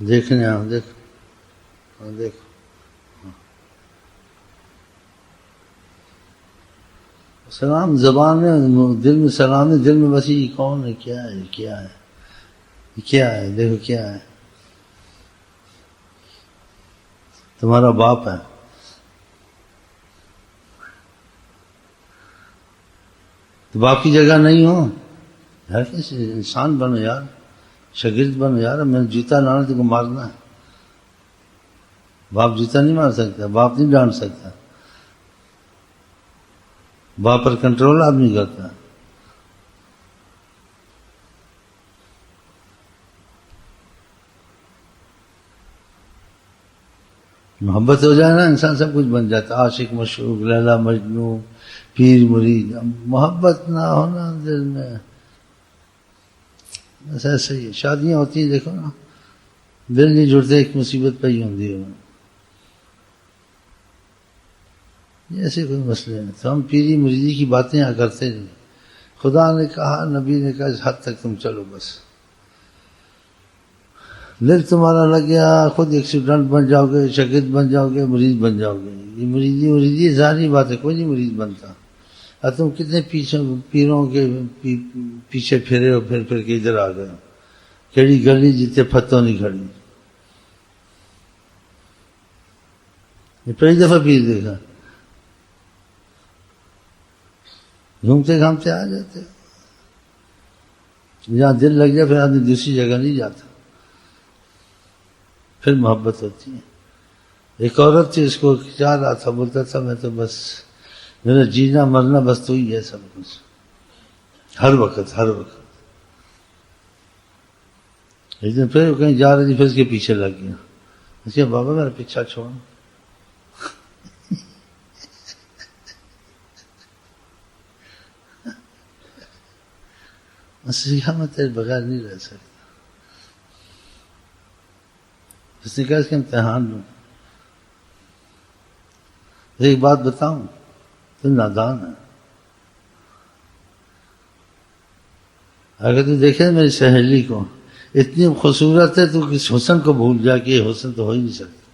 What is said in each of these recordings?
دیکھنے آؤ، دیکھو دیکھو، سلام زبان میں، دل میں سلام ہے، دل میں بس یہ کون ہے، کیا ہے، کیا ہے، کیا ہے، دیکھو کیا ہے، تمہارا باپ ہے، تو باپ کی جگہ نہیں ہو یار، کیسے انسان بنو یار، شاگرد بنو یار، میں جوتا لانا تو کو مارنا ہے، باپ جوتا نہیں مار سکتا، باپ نہیں ڈانٹ سکتا، باپ پر کنٹرول آدمی کرتا ہے۔ محبت ہو جائے نا، انسان سب کچھ بن جاتا، عاشق مشوق، لیلا مجنوں، پیر مرید۔ محبت نہ ہونا دل میں، بس ایسے ہی شادیاں ہوتی ہیں، دیکھو نا، دل نہیں جڑتے، ایک مصیبت پہ ہی ہوتی ہے، یہ ایسے کوئی مسئلے نہیں۔ تو ہم پیری مریدی کی باتیں یہاں کرتے نہیں، خدا نے کہا، نبی نے کہا، اس حد تک تم چلو بس، دل تمہارا لگ گیا، خود ایک اسٹوڈنٹ بن جاؤ گے، شاگرد بن جاؤ گے، مرید بن جاؤ گے۔ یہ مریدی ظاہری بات ہے، کوئی نہیں مرید بنتا، اور تم کتنے پیروں کے پیچھے پھرے ہو، پھر کے ادھر آ گئے، کیڑی گلی جیتے پھتوں نہیں کھڑی۔ یہ پہلی دفعہ پیر دیکھا، گھومتے گھامتے آ جاتے، جہاں دل لگ جائے پھر آدمی دوسری جگہ نہیں جاتا، پھر محبت ہوتی ہے۔ ایک عورت تھی، اس کو چاہ رہا تھا، بولتا تھا میں تو بس، میرا جینا مرنا بس تو ہی ہے سب کچھ، ہر وقت ہر وقت۔ ایک دن پھر کہیں جا رہی تھی، پھر اس کے پیچھے لگ گیا، اس کے بابا میرا پیچھا چھوڑ، مسیحا میں تیرے بغیر نہیں رہ سکتا۔ اس نے کہا اس کے امتحان لوں، ایک بات بتاؤں، تو نادان ہے، اگر تو دیکھے میری سہیلی کو، اتنی خوبصورت ہے، تو کس حسن کو بھول جا کہ یہ حسن تو ہو ہی نہیں سکتا۔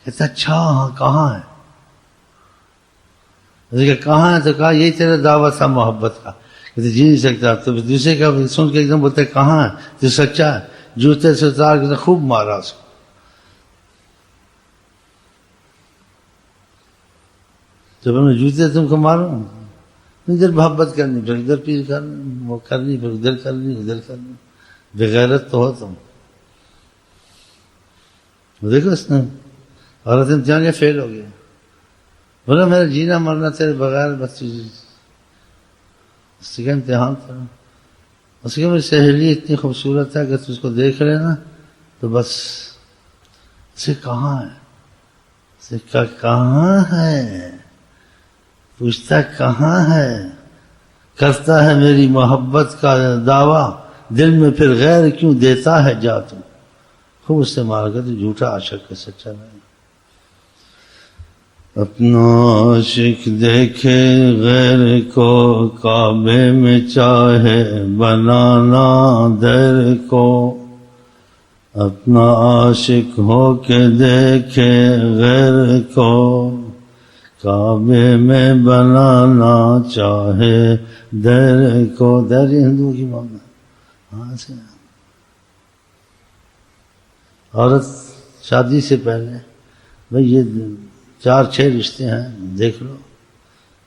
کہتا اچھا ہاں کہاں ہے؟ اس نے کہا کہاں ہے؟ تو کہا یہی تیرا دعویٰ تھا محبت کا، کہتے جی نہیں سکتا۔ تو دوسرے کا سن کے ایک دم بولتے کہاں ہے؟ تو سچا ہے، جوتے سے اتار کے خوب مارا اس کو۔ تو میں جوتے تم کو ماروں، ادھر محبت کرنی، پھر ادھر پیر کرنی، وہ کرنی، پھر ادھر کرنی، ادھر کرنی، بغیرت تو ہو تم۔ دیکھو اس نے عورت امتحان کے فیل ہو گیا، بولا میرا جینا مرنا تیرے بغیر بس، اس کا امتحان تھا۔ اس کی میری سہیلی اتنی خوبصورت ہے، اگر تو اس کو دیکھ لینا تو بس، اسے کہاں ہے؟ اسے کہا کہاں ہے؟ پوچھتا کہاں ہے؟ کرتا ہے میری محبت کا دعویٰ، دل میں پھر غیر کیوں دیتا ہے جا تو۔ خوب اس سے مار کر تو جھوٹا عاشق ہے، سچا نہیں۔ اپنا عاشق دیکھے غیر کو، کعبے میں چاہے بنانا در کو، اپنا عاشق ہو کے دیکھے غیر کو، کعبے میں بنانا چاہے در کو۔ در ہندو کی ماننا، ہاں سے عورت شادی سے پہلے بھئی یہ 4-6 رشتے ہیں، دیکھ لو،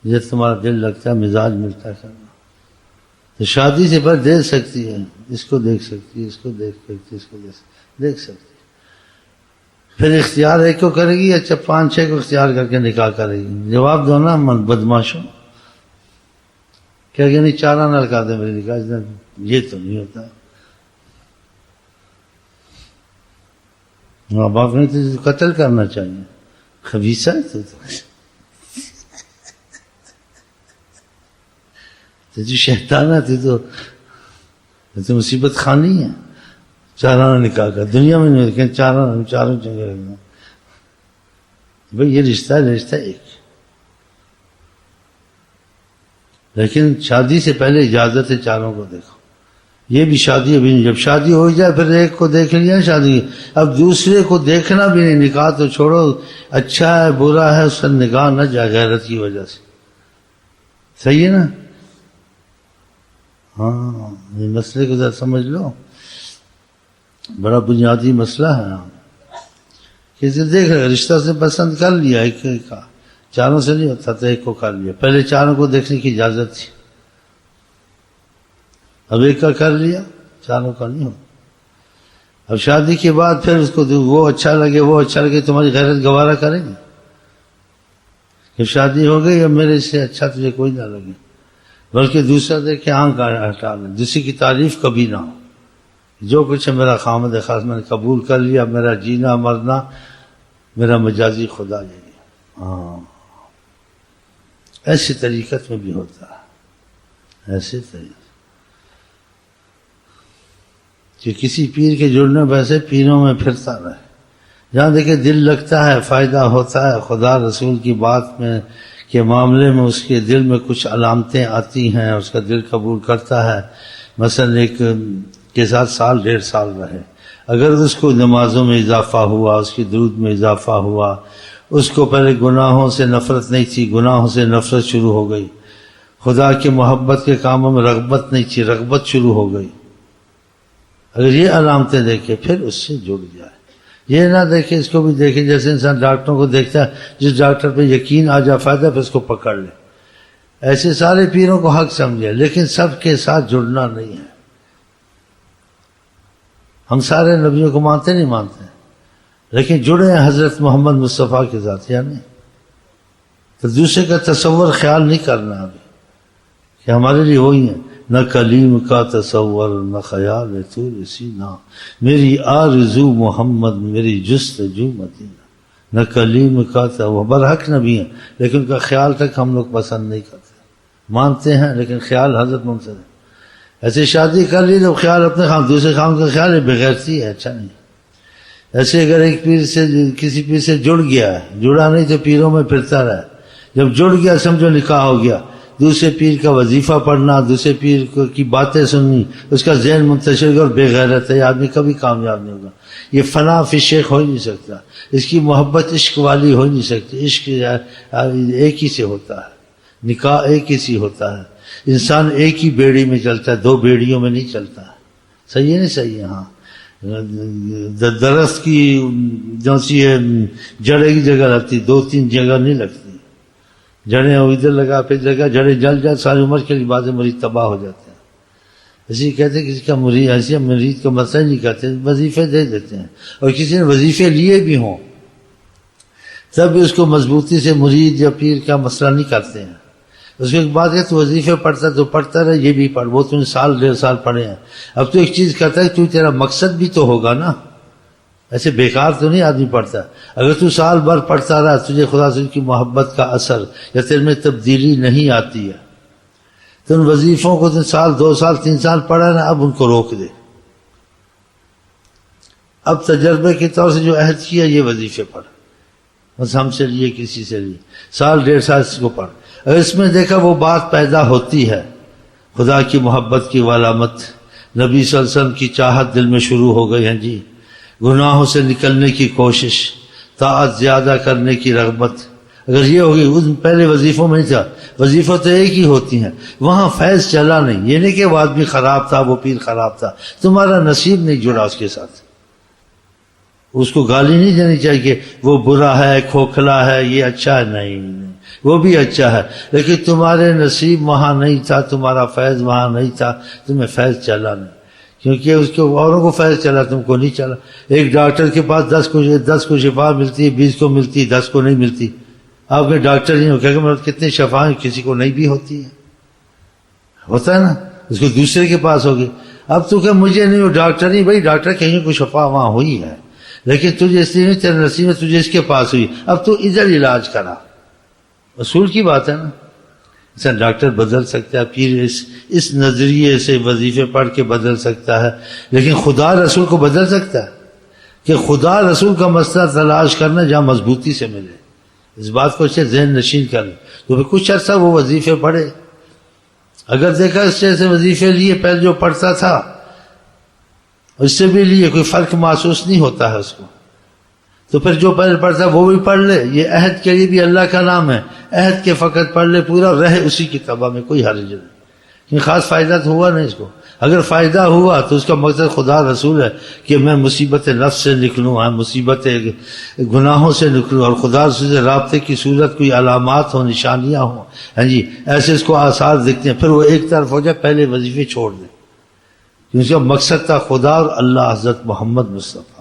جب تمہارا دل لگتا ہے، مزاج ملتا ہے کرنا، تو شادی سے پہلے دیکھ سکتی ہے، اس کو دیکھ سکتی ہے، اس کو دیکھ سکتی ہے، اس کو دیکھ سکتی ہے، پھر اختیار ایک کو کرے گی، اچھا 5-6 کو اختیار کر کے نکاح کرے گی۔ جواب دو نا بدماشوں، کیا کہ نہیں 4 نہ لگا دے میرے نکاح، یہ تو نہیں ہوتا۔ ماں باپ نے تو قتل کرنا چاہیے، خبیثہ ہے تو شیطان ہے، تو مصیبت خانی ہے۔ 4 آنا نکاح کر، دنیا میں نہیں رکھیں، 4 آنا، 4 جگہ رکھنا۔ بھئی یہ رشتہ ایک، لیکن شادی سے پہلے اجازت ہے 4 کو دیکھو، یہ بھی شادی ابھی نہیں. جب شادی ہو جائے پھر ایک کو دیکھ لیا شادی کی، اب دوسرے کو دیکھنا بھی نہیں. نکاح تو چھوڑو، اچھا ہے برا ہے اس کا نکاح نہ جائے غیرت کی وجہ سے. صحیح ہے نا؟ ہاں یہ مسئلے کو ذرا سمجھ لو، بڑا بنیادی مسئلہ ہے. کسی دیکھ رہے رشتہ سے پسند کر لیا ایک کا، چاروں سے نہیں ہوتا تو ایک کو کر لیا. پہلے چاروں کو دیکھنے کی اجازت تھی، اب ایک کا کر لیا، چاروں کا نہیں ہو. اب شادی کے بعد پھر اس کو وہ اچھا لگے وہ اچھا لگے، تمہاری غیرت گوارا کریں گے کہ شادی ہو گئی اب میرے سے اچھا تجھے کوئی نہ لگے، بلکہ دوسرا دیکھ کے آنکھ ہٹا لیں. دوسری کی تعریف کبھی نہ ہو. جو کچھ ہے میرا خامد خاص میں نے قبول کر لیا، میرا جینا مرنا میرا مجازی خدا یہی. ہاں ایسی طریقت میں بھی ہوتا ہے، ایسے طریقے کہ کسی پیر کے جڑنے ویسے پیروں میں پھرتا رہے. جہاں دیکھے دل لگتا ہے، فائدہ ہوتا ہے، خدا رسول کی بات میں کے معاملے میں اس کے دل میں کچھ علامتیں آتی ہیں، اس کا دل قبول کرتا ہے. مثلا ایک کے ساتھ سال ڈیڑھ سال رہے، اگر اس کو نمازوں میں اضافہ ہوا، اس کی درود میں اضافہ ہوا، اس کو پہلے گناہوں سے نفرت نہیں تھی، گناہوں سے نفرت شروع ہو گئی، خدا کے محبت کے کاموں میں رغبت نہیں تھی، رغبت شروع ہو گئی. اگر یہ علامتیں دیکھے پھر اس سے جڑ جائے. یہ نہ دیکھے اس کو بھی دیکھے جیسے انسان ڈاکٹروں کو دیکھتا ہے، جس ڈاکٹر پہ یقین آ جائے فائدہ پھر اس کو پکڑ لے. ایسے سارے پیروں کو حق سمجھے، لیکن سب کے ساتھ جڑنا نہیں ہے. ہم سارے نبیوں کو مانتے نہیں مانتے، لیکن جڑے ہیں حضرت محمد مصطفیٰ کے ذات، یا نہیں؟ تو دوسرے کا تصور خیال نہیں کرنا ابھی کہ ہمارے لیے وہی ہیں. نہ کلیم کا تصور نہ خیال تو سینا، میری آرزو محمد میری جستجو مدینہ. نہ کلیم کا تصور، برحق نبی ہیں لیکن ان کا خیال تک ہم لوگ پسند نہیں کرتے. مانتے ہیں لیکن خیال حضرت محمد سے. ایسے شادی کر لی تو خیال اپنے خام، دوسرے خام کا خیال ہے بغیرتی ہے، اچھا نہیں. ایسے اگر ایک پیر سے کسی پیر سے جڑ گیا ہے، جڑا نہیں تو پیروں میں پھرتا رہا، جب جڑ گیا سمجھو نکاح ہو گیا. دوسرے پیر کا وظیفہ پڑھنا، دوسرے پیر کی باتیں سننی، اس کا ذہن منتشر اور بے غیرت ہے، آدمی کبھی کامیاب نہیں ہوگا. یہ فنا فی شیخ ہو ہی نہیں سکتا، اس کی محبت عشق والی ہو ہی نہیں سکتی. عشق ایک ہی سے ہوتا ہے، نکاح ایک ہی سے ہوتا ہے. انسان ایک ہی بیڑی میں چلتا ہے، دو بیڑیوں میں نہیں چلتا. صحیح ہے نہیں صحیح ہے؟ ہاں درخت کی جو سی ہے جڑ ایک جگہ لگتی، دو تین جگہ نہیں لگتی. جڑیں ادھر لگا پھر جگہ، جڑیں جل جائے ساری عمر کے لیے بعض مریض تباہ ہو جاتے ہیں. اسی کہتے ہیں کسی کا مرید ایسے مریض کا مسئلہ نہیں کرتے، وظیفے دے دیتے ہیں. اور کسی نے وظیفے لیے بھی ہوں تب بھی اس کو مضبوطی سے مرید یا پیر کا مسئلہ نہیں کرتے ہیں. اس کو ایک بات ہے تو وظیفے پڑھتا تو پڑھتا رہے، یہ بھی پڑھ، وہ تم نے سال ڈیڑھ سال پڑھے ہیں. اب تو ایک چیز کرتا ہے تو تیرا مقصد بھی تو ہوگا نا، ایسے بیکار تو نہیں آدمی پڑھتا. اگر تو سال بھر پڑھتا رہا، تجھے خدا سے کی محبت کا اثر یا تیرے میں تبدیلی نہیں آتی ہے، تو ان وظیفوں کو تم سال دو سال تین سال پڑھا نا، اب ان کو روک دے. اب تجربے کے طور سے جو عہد کیا یہ وظیفے پڑھ، بس ہم سے لیے کسی سے لیے، سال ڈیڑھ سال اس کو پڑھ. اگر اس میں دیکھا وہ بات پیدا ہوتی ہے، خدا کی محبت کی علامت، نبی صلی اللہ علیہ وسلم کی چاہت دل میں شروع ہو گئی ہے جی، گناہوں سے نکلنے کی کوشش، طاعت زیادہ کرنے کی رغبت، اگر یہ ہوگی. اس پہلے وظیفوں میں نہیں تھا، وظیفہ تو ایک ہی ہوتی ہیں، وہاں فیض چلا نہیں. یہ نہیں کہ وہ آدمی خراب تھا، وہ پیر خراب تھا، تمہارا نصیب نہیں جڑا اس کے ساتھ. اس کو گالی نہیں دینی چاہیے کہ وہ برا ہے، کھوکھلا ہے، یہ اچھا ہے. نہیں، وہ بھی اچھا ہے، لیکن تمہارے نصیب وہاں نہیں تھا، تمہارا فیض وہاں نہیں تھا، تمہیں فیض چلا نہیں. کیونکہ اس کو اوروں کو فیض چلا، تم کو نہیں چلا. ایک ڈاکٹر کے پاس 10 کو شفا ملتی ہے، 20 کو ملتی، 10 کو نہیں ملتی. آپ کے ڈاکٹر نہیں ہو کہ کتنے شفائیں کسی کو نہیں بھی ہوتی ہے، ہوتا ہے نا، اس کو دوسرے کے پاس ہوگی. اب تو کہ مجھے نہیں ہو، ڈاکٹر نہیں، بھائی ڈاکٹر کہیں کو شفا وہاں ہوئی ہے، لیکن تجھے اس لیے نہیں، تیرے نصیب میں تجھے اس کے پاس ہوئی، اب تو ادھر علاج کرا. اصول کی بات ہے نا. انسان ڈاکٹر بدل سکتا ہے، پیر اس نظریے سے وظیفے پڑھ کے بدل سکتا ہے، لیکن خدا رسول کو بدل سکتا ہے کہ خدا رسول کا مسئلہ تلاش کرنا جہاں مضبوطی سے ملے. اس بات کو اچھے ذہن نشین کر لیں. تو پھر کچھ عرصہ وہ وظیفے پڑھے، اگر دیکھا اس سے وظیفے لیے پہلے جو پڑھتا تھا اس سے بھی لیے کوئی فرق محسوس نہیں ہوتا ہے اس کو، تو پھر جو پہلے پڑھتا ہے وہ بھی پڑھ لے، یہ عہد کے لیے بھی اللہ کا نام ہے، عہد کے فقط پڑھ لے پورا، رہے اسی کی تباہ میں، کوئی حرج نہیں، کیونکہ خاص فائدہ تو ہوا نہیں اس کو، اگر فائدہ ہوا تو اس کا مقصد خدا رسول ہے کہ میں مصیبت نفس سے نکلوں، مصیبت گناہوں سے نکلوں، اور خدا رسول سے رابطے کی صورت کوئی علامات ہوں، نشانیاں ہوں، ہاں جی ایسے اس کو آثار دکھتے ہیں، پھر وہ ایک طرف ہو جائے، پہلے وظیفے چھوڑ دیں، کیونکہ اس کا مقصد تھا خدا اور اللہ حضرت محمد مصطفیٰ۔